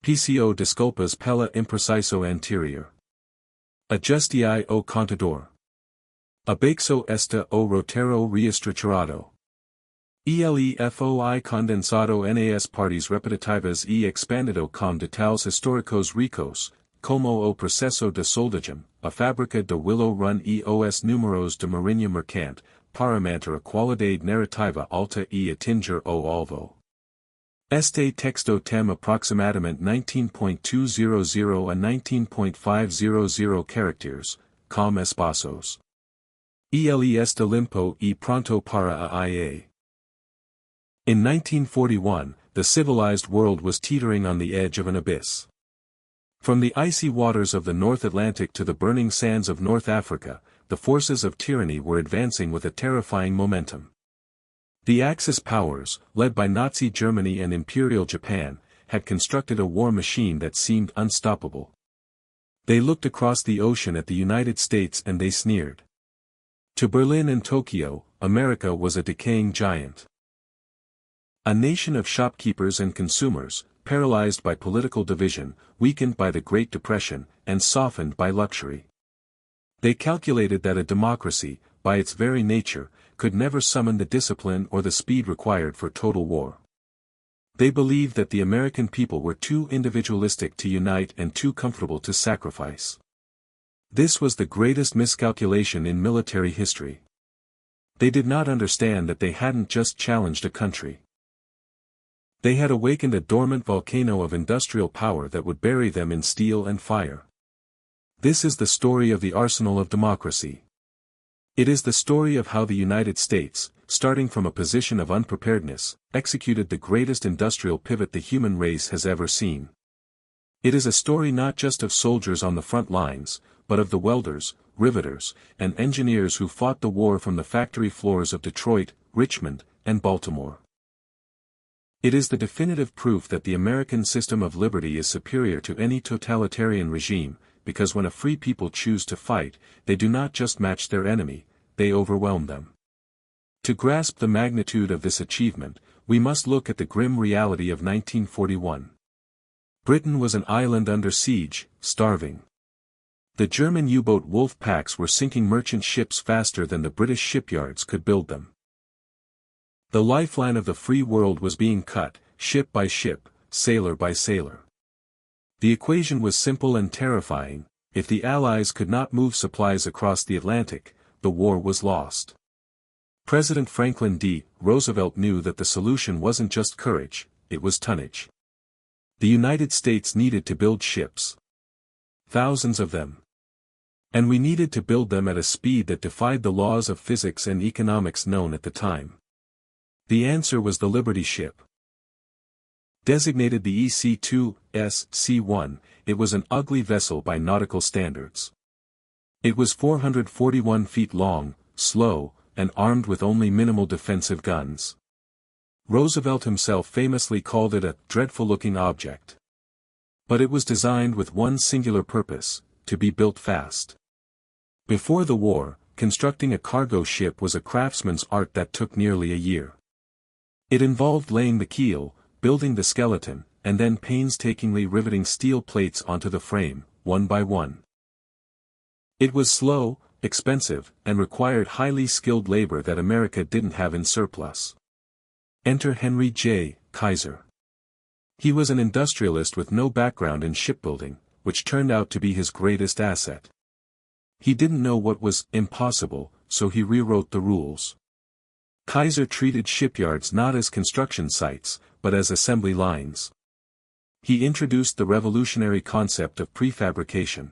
PCO disculpas pela impreciso anterior. Ajustii o contador. Abaixo esta o roteiro reestruturado. Elefoi condensado nas partes repetitivas e expandido com detalhes históricos ricos, como o processo de soldagem, a fábrica de Willow Run e os números de marinha mercante, para manter a qualidade narrativa alta e atingir o alvo. Este texto tem aproximadamente 19.200 a 19.500 characters, com espaços. Ele está limpo e pronto para a IA. In 1941, the civilized world was teetering on the edge of an abyss. From the icy waters of the North Atlantic to the burning sands of North Africa, the forces of tyranny were advancing with a terrifying momentum. The Axis powers, led by Nazi Germany and Imperial Japan, had constructed a war machine that seemed unstoppable. They looked across the ocean at the United States and they sneered. To Berlin and Tokyo, America was a decaying giant. A nation of shopkeepers and consumers, paralyzed by political division, weakened by the Great Depression, and softened by luxury. They calculated that a democracy, by its very nature, could never summon the discipline or the speed required for total war. They believed that the American people were too individualistic to unite and too comfortable to sacrifice. This was the greatest miscalculation in military history. They did not understand that they hadn't just challenged a country. They had awakened a dormant volcano of industrial power that would bury them in steel and fire. This is the story of the arsenal of democracy. It is the story of how the United States, starting from a position of unpreparedness, executed the greatest industrial pivot the human race has ever seen. It is a story not just of soldiers on the front lines, but of the welders, riveters, and engineers who fought the war from the factory floors of Detroit, Richmond, and Baltimore. It is the definitive proof that the American system of liberty is superior to any totalitarian regime, because when a free people choose to fight, they do not just match their enemy, they overwhelm them. To grasp the magnitude of this achievement, we must look at the grim reality of 1941. Britain was an island under siege, starving. The German U-boat wolf packs were sinking merchant ships faster than the British shipyards could build them. The lifeline of the free world was being cut, ship by ship, sailor by sailor. The equation was simple and terrifying: if the Allies could not move supplies across the Atlantic, the war was lost. President Franklin D. Roosevelt knew that the solution wasn't just courage, it was tonnage. The United States needed to build ships. Thousands of them. And we needed to build them at a speed that defied the laws of physics and economics known at the time. The answer was the Liberty ship. Designated the EC-2S C-1, it was an ugly vessel by nautical standards. It was 441 feet long, slow, and armed with only minimal defensive guns. Roosevelt himself famously called it a dreadful-looking object. But it was designed with one singular purpose: to be built fast. Before the war, constructing a cargo ship was a craftsman's art that took nearly a year. It involved laying the keel, building the skeleton, and then painstakingly riveting steel plates onto the frame, one by one. It was slow, expensive, and required highly skilled labor that America didn't have in surplus. Enter Henry J. Kaiser. He was an industrialist with no background in shipbuilding, which turned out to be his greatest asset. He didn't know what was impossible, so he rewrote the rules. Kaiser treated shipyards not as construction sites, but as assembly lines. He introduced the revolutionary concept of prefabrication.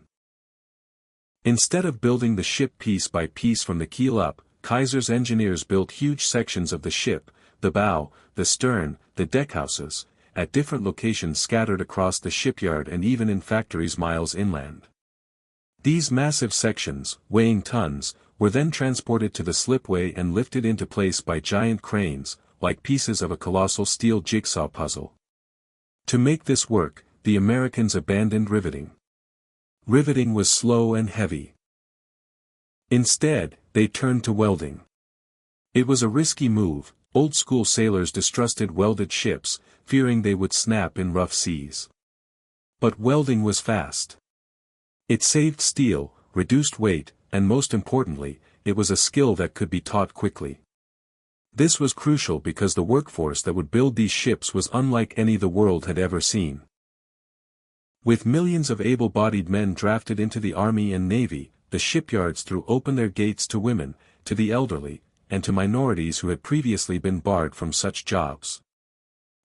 Instead of building the ship piece by piece from the keel up, Kaiser's engineers built huge sections of the ship, the bow, the stern, the deckhouses, at different locations scattered across the shipyard and even in factories miles inland. These massive sections, weighing tons, were then transported to the slipway and lifted into place by giant cranes, like pieces of a colossal steel jigsaw puzzle. To make this work, the Americans abandoned riveting. Riveting was slow and heavy. Instead, they turned to welding. It was a risky move. Old-school sailors distrusted welded ships, fearing they would snap in rough seas. But welding was fast. It saved steel, reduced weight, and most importantly, it was a skill that could be taught quickly. This was crucial because the workforce that would build these ships was unlike any the world had ever seen. With millions of able-bodied men drafted into the Army and Navy, the shipyards threw open their gates to women, to the elderly, and to minorities who had previously been barred from such jobs.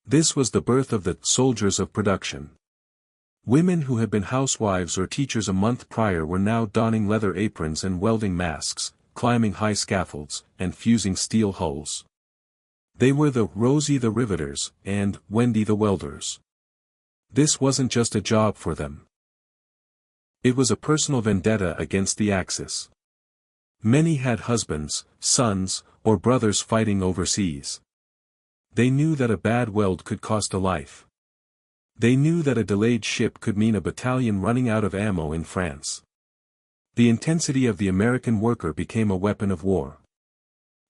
This was the birth of the soldiers of production. Women who had been housewives or teachers a month prior were now donning leather aprons and welding masks, climbing high scaffolds, and fusing steel hulls. They were the Rosie the Riveters and Wendy the Welders. This wasn't just a job for them. It was a personal vendetta against the Axis. Many had husbands, sons, or brothers fighting overseas. They knew that a bad weld could cost a life. They knew that a delayed ship could mean a battalion running out of ammo in France. The intensity of the American worker became a weapon of war.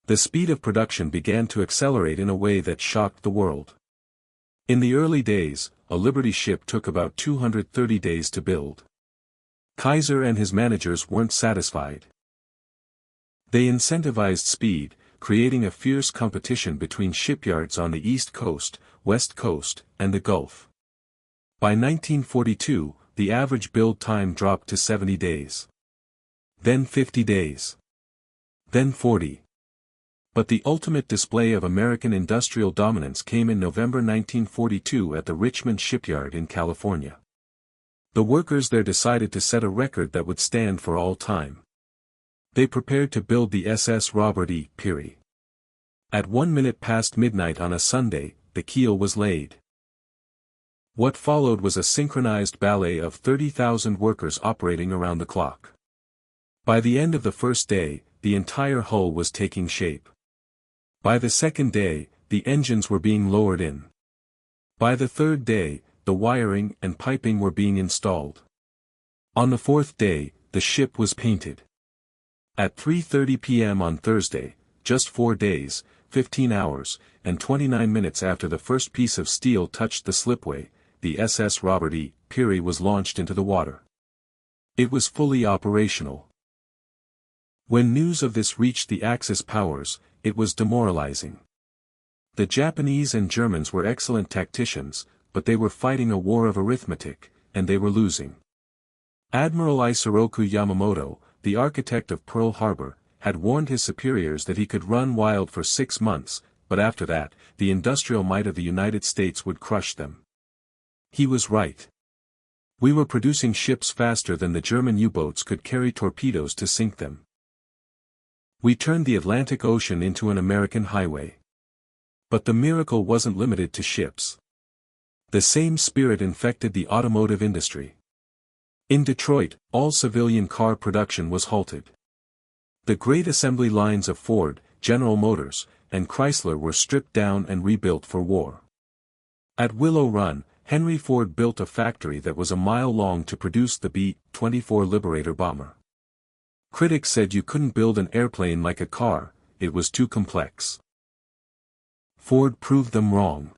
The speed of production began to accelerate in a way that shocked the world. In the early days, a Liberty ship took about 230 days to build. Kaiser and his managers weren't satisfied. They incentivized speed, creating a fierce competition between shipyards on the East Coast, West Coast, and the Gulf. By 1942, the average build time dropped to 70 days. Then 50 days. Then 40. But the ultimate display of American industrial dominance came in November 1942 at the Richmond shipyard in California. The workers there decided to set a record that would stand for all time. They prepared to build the SS Robert E. Peary. At 1 minute past midnight on a Sunday, the keel was laid. What followed was a synchronized ballet of 30,000 workers operating around the clock. By the end of the first day, the entire hull was taking shape. By the second day, the engines were being lowered in. By the third day, the wiring and piping were being installed. On the fourth day, the ship was painted. At 3:30 p.m. on Thursday, just 4 days, 15 hours, and 29 minutes after the first piece of steel touched the slipway, the SS Robert E. Peary was launched into the water. It was fully operational. When news of this reached the Axis powers, it was demoralizing. The Japanese and Germans were excellent tacticians, but they were fighting a war of arithmetic, and they were losing. Admiral Isoroku Yamamoto, the architect of Pearl Harbor, had warned his superiors that he could run wild for 6 months, but after that, the industrial might of the United States would crush them. He was right. We were producing ships faster than the German U-boats could carry torpedoes to sink them. We turned the Atlantic Ocean into an American highway. But the miracle wasn't limited to ships. The same spirit infected the automotive industry. In Detroit, all civilian car production was halted. The great assembly lines of Ford, General Motors, and Chrysler were stripped down and rebuilt for war. At Willow Run, Henry Ford built a factory that was a mile long to produce the B-24 Liberator bomber. Critics said you couldn't build an airplane like a car, it was too complex. Ford proved them wrong.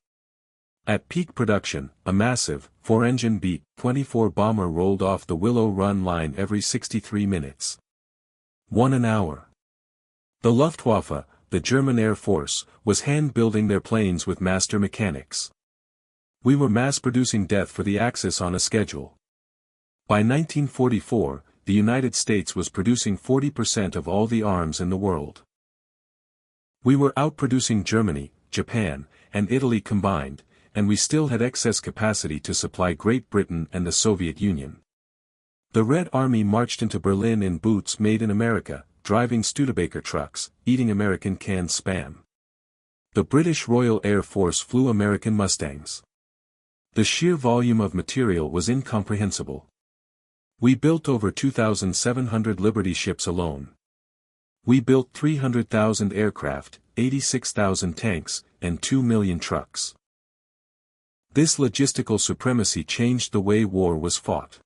At peak production, a massive, 4-engine B-24 bomber rolled off the Willow Run line every 63 minutes. 1 an hour. The Luftwaffe, the German Air Force, was hand-building their planes with master mechanics. We were mass-producing death for the Axis on a schedule. By 1944, the United States was producing 40% of all the arms in the world. We were outproducing Germany, Japan, and Italy combined, and we still had excess capacity to supply Great Britain and the Soviet Union. The Red Army marched into Berlin in boots made in America, driving Studebaker trucks, eating American canned Spam. The British Royal Air Force flew American Mustangs. The sheer volume of material was incomprehensible. We built over 2,700 Liberty ships alone. We built 300,000 aircraft, 86,000 tanks, and 2 million trucks. This logistical supremacy changed the way war was fought.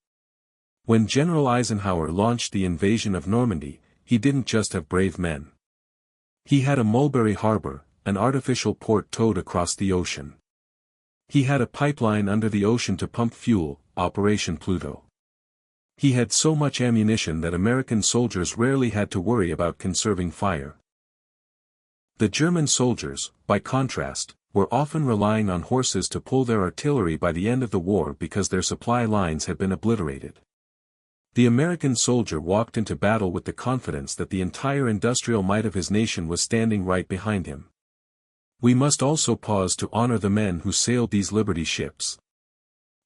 When General Eisenhower launched the invasion of Normandy, he didn't just have brave men. He had a Mulberry Harbor, an artificial port towed across the ocean. He had a pipeline under the ocean to pump fuel, Operation Pluto. He had so much ammunition that American soldiers rarely had to worry about conserving fire. The German soldiers, by contrast, were often relying on horses to pull their artillery by the end of the war because their supply lines had been obliterated. The American soldier walked into battle with the confidence that the entire industrial might of his nation was standing right behind him. We must also pause to honor the men who sailed these Liberty ships.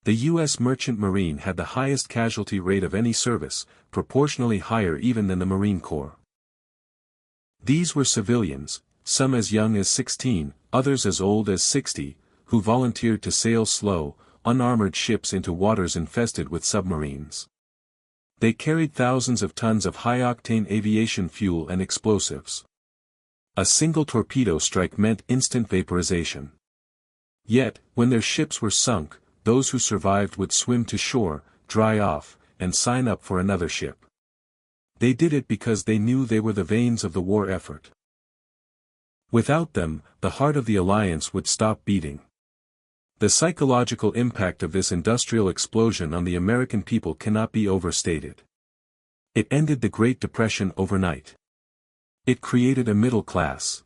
The U.S. Merchant Marine had the highest casualty rate of any service, proportionally higher even than the Marine Corps. These were civilians, some as young as 16, others as old as 60, who volunteered to sail slow, unarmored ships into waters infested with submarines. They carried thousands of tons of high-octane aviation fuel and explosives. A single torpedo strike meant instant vaporization. Yet, when their ships were sunk, those who survived would swim to shore, dry off, and sign up for another ship. They did it because they knew they were the veins of the war effort. Without them, the heart of the alliance would stop beating. The psychological impact of this industrial explosion on the American people cannot be overstated. It ended the Great Depression overnight. It created a middle class.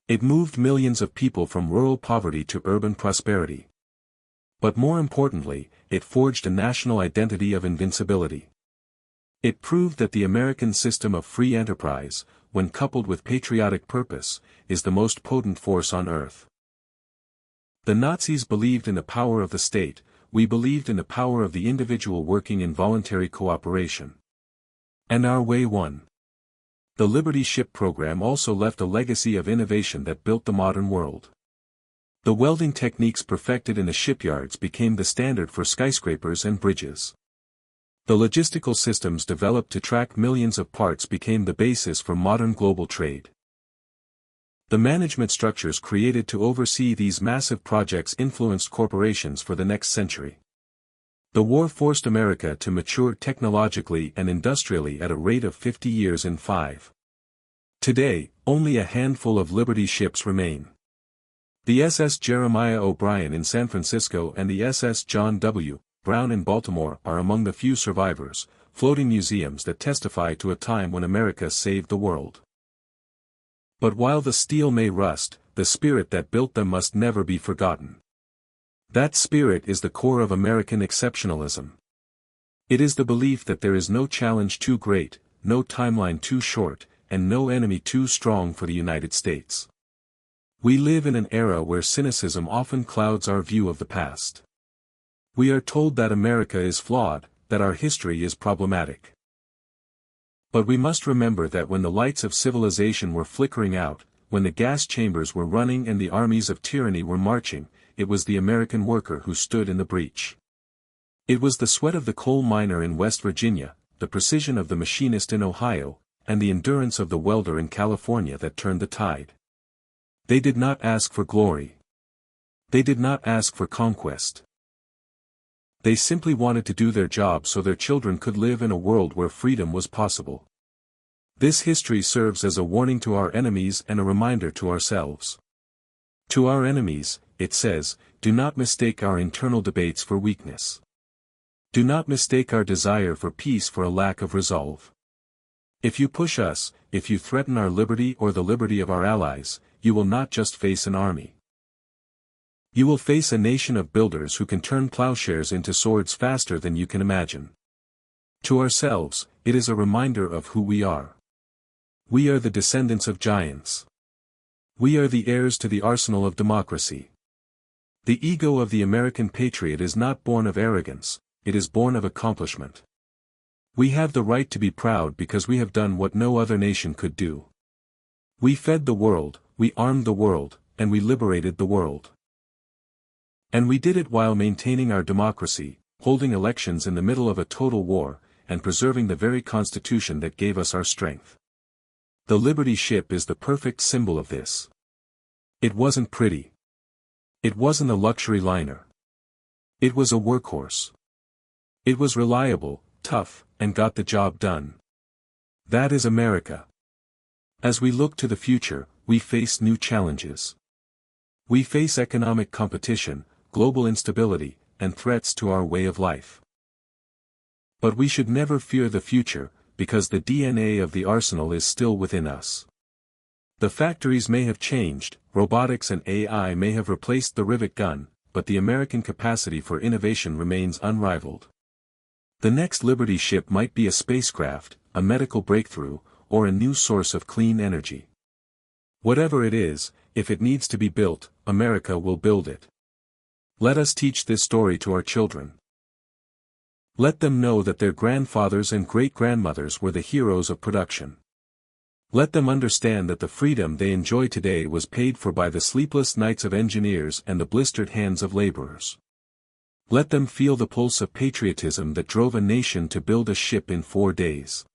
It moved millions of people from rural poverty to urban prosperity. But more importantly, it forged a national identity of invincibility. It proved that the American system of free enterprise, when coupled with patriotic purpose, is the most potent force on earth. The Nazis believed in the power of the state, we believed in the power of the individual working in voluntary cooperation. And our way won. The Liberty Ship program also left a legacy of innovation that built the modern world. The welding techniques perfected in the shipyards became the standard for skyscrapers and bridges. The logistical systems developed to track millions of parts became the basis for modern global trade. The management structures created to oversee these massive projects influenced corporations for the next century. The war forced America to mature technologically and industrially at a rate of 50 years in 5. Today, only a handful of Liberty ships remain. The SS Jeremiah O'Brien in San Francisco and the SS John W. Brown in Baltimore are among the few survivors, floating museums that testify to a time when America saved the world. But while the steel may rust, the spirit that built them must never be forgotten. That spirit is the core of American exceptionalism. It is the belief that there is no challenge too great, no timeline too short, and no enemy too strong for the United States. We live in an era where cynicism often clouds our view of the past. We are told that America is flawed, that our history is problematic. But we must remember that when the lights of civilization were flickering out, when the gas chambers were running and the armies of tyranny were marching, it was the American worker who stood in the breach. It was the sweat of the coal miner in West Virginia, the precision of the machinist in Ohio, and the endurance of the welder in California that turned the tide. They did not ask for glory. They did not ask for conquest. They simply wanted to do their job so their children could live in a world where freedom was possible. This history serves as a warning to our enemies and a reminder to ourselves. To our enemies, it says, do not mistake our internal debates for weakness. Do not mistake our desire for peace for a lack of resolve. If you push us, if you threaten our liberty or the liberty of our allies, you will not just face an army. You will face a nation of builders who can turn plowshares into swords faster than you can imagine. To ourselves, it is a reminder of who we are. We are the descendants of giants. We are the heirs to the arsenal of democracy. The ego of the American patriot is not born of arrogance, it is born of accomplishment. We have the right to be proud because we have done what no other nation could do. We fed the world, we armed the world, and we liberated the world. And we did it while maintaining our democracy, holding elections in the middle of a total war, and preserving the very Constitution that gave us our strength. The Liberty ship is the perfect symbol of this. It wasn't pretty. It wasn't a luxury liner. It was a workhorse. It was reliable, tough, and got the job done. That is America. As we look to the future, we face new challenges. We face economic competition, global instability, and threats to our way of life. But we should never fear the future, because the DNA of the arsenal is still within us. The factories may have changed, robotics and AI may have replaced the rivet gun, but the American capacity for innovation remains unrivaled. The next Liberty ship might be a spacecraft, a medical breakthrough, or a new source of clean energy. Whatever it is, if it needs to be built, America will build it. Let us teach this story to our children. Let them know that their grandfathers and great-grandmothers were the heroes of production. Let them understand that the freedom they enjoy today was paid for by the sleepless nights of engineers and the blistered hands of laborers. Let them feel the pulse of patriotism that drove a nation to build a ship in 4 days.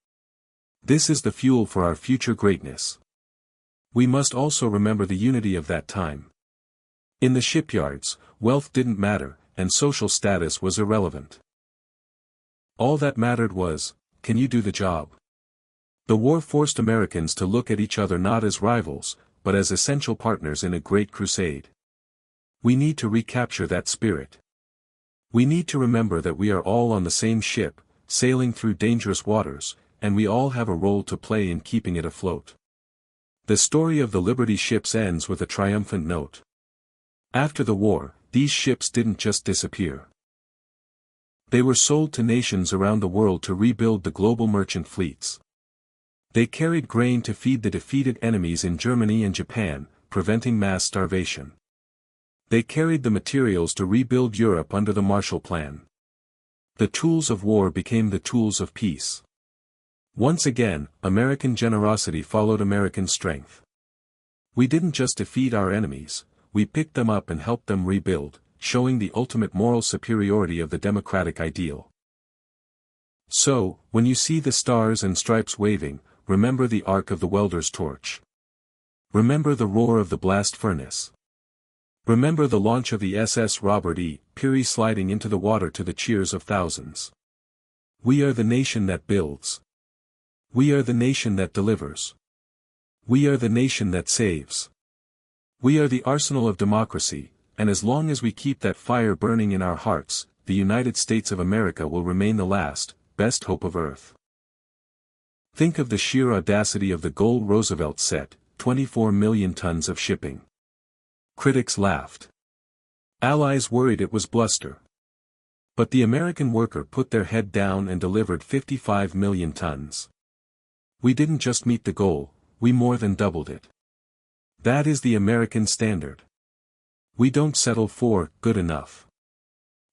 This is the fuel for our future greatness. We must also remember the unity of that time. In the shipyards, wealth didn't matter, and social status was irrelevant. All that mattered was, can you do the job? The war forced Americans to look at each other not as rivals, but as essential partners in a great crusade. We need to recapture that spirit. We need to remember that we are all on the same ship, sailing through dangerous waters, and we all have a role to play in keeping it afloat. The story of the Liberty ships ends with a triumphant note. After the war, these ships didn't just disappear. They were sold to nations around the world to rebuild the global merchant fleets. They carried grain to feed the defeated enemies in Germany and Japan, preventing mass starvation. They carried the materials to rebuild Europe under the Marshall Plan. The tools of war became the tools of peace. Once again, American generosity followed American strength. We didn't just defeat our enemies, we picked them up and helped them rebuild, showing the ultimate moral superiority of the democratic ideal. So, when you see the stars and stripes waving, remember the arc of the welder's torch. Remember the roar of the blast furnace. Remember the launch of the SS Robert E. Peary sliding into the water to the cheers of thousands. We are the nation that builds. We are the nation that delivers. We are the nation that saves. We are the arsenal of democracy, and as long as we keep that fire burning in our hearts, the United States of America will remain the last, best hope of Earth. Think of the sheer audacity of the goal Roosevelt set, 24 million tons of shipping. Critics laughed. Allies worried it was bluster. But the American worker put their head down and delivered 55 million tons. We didn't just meet the goal, we more than doubled it. That is the American standard. We don't settle for good enough.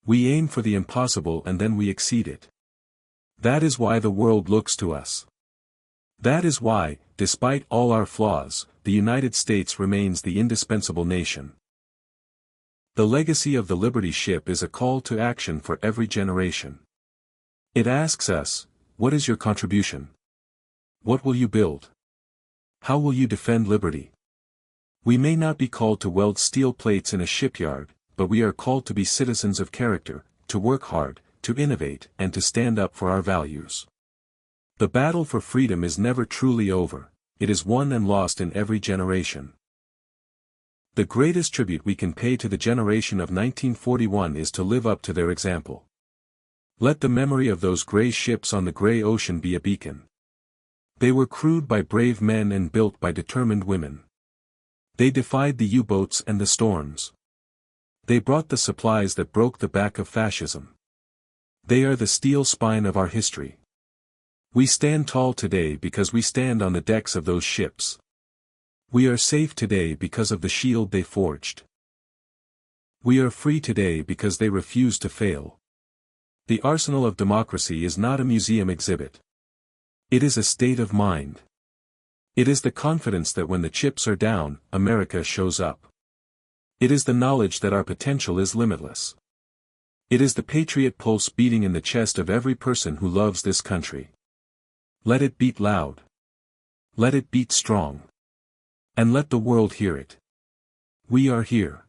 We aim for the impossible and then we exceed it. That is why the world looks to us. That is why, despite all our flaws, the United States remains the indispensable nation. The legacy of the Liberty ship is a call to action for every generation. It asks us, what is your contribution? What will you build? How will you defend liberty? We may not be called to weld steel plates in a shipyard, but we are called to be citizens of character, to work hard, to innovate, and to stand up for our values. The battle for freedom is never truly over, it is won and lost in every generation. The greatest tribute we can pay to the generation of 1941 is to live up to their example. Let the memory of those gray ships on the gray ocean be a beacon. They were crewed by brave men and built by determined women. They defied the U-boats and the storms. They brought the supplies that broke the back of fascism. They are the steel spine of our history. We stand tall today because we stand on the decks of those ships. We are safe today because of the shield they forged. We are free today because they refused to fail. The arsenal of democracy is not a museum exhibit. It is a state of mind. It is the confidence that when the chips are down, America shows up. It is the knowledge that our potential is limitless. It is the patriot pulse beating in the chest of every person who loves this country. Let it beat loud. Let it beat strong. And let the world hear it. We are here.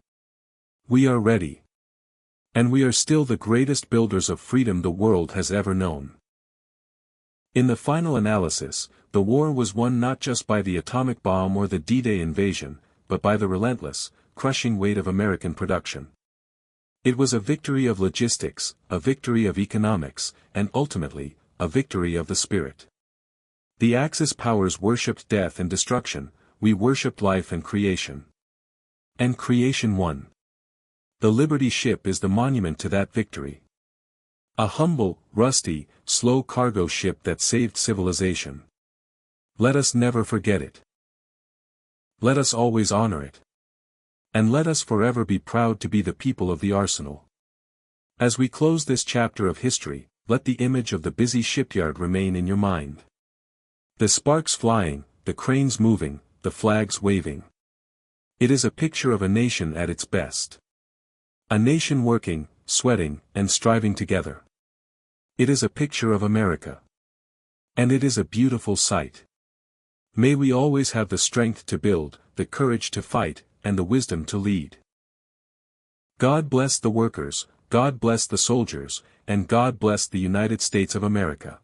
We are ready. And we are still the greatest builders of freedom the world has ever known. In the final analysis, the war was won not just by the atomic bomb or the D-Day invasion, but by the relentless, crushing weight of American production. It was a victory of logistics, a victory of economics, and ultimately, a victory of the spirit. The Axis powers worshipped death and destruction, we worshipped life and creation. And creation won. The Liberty ship is the monument to that victory. A humble, rusty, slow cargo ship that saved civilization. Let us never forget it. Let us always honor it. And let us forever be proud to be the people of the arsenal. As we close this chapter of history, let the image of the busy shipyard remain in your mind. The sparks flying, the cranes moving, the flags waving. It is a picture of a nation at its best. A nation working, sweating, and striving together. It is a picture of America. And it is a beautiful sight. May we always have the strength to build, the courage to fight, and the wisdom to lead. God bless the workers, God bless the soldiers, and God bless the United States of America.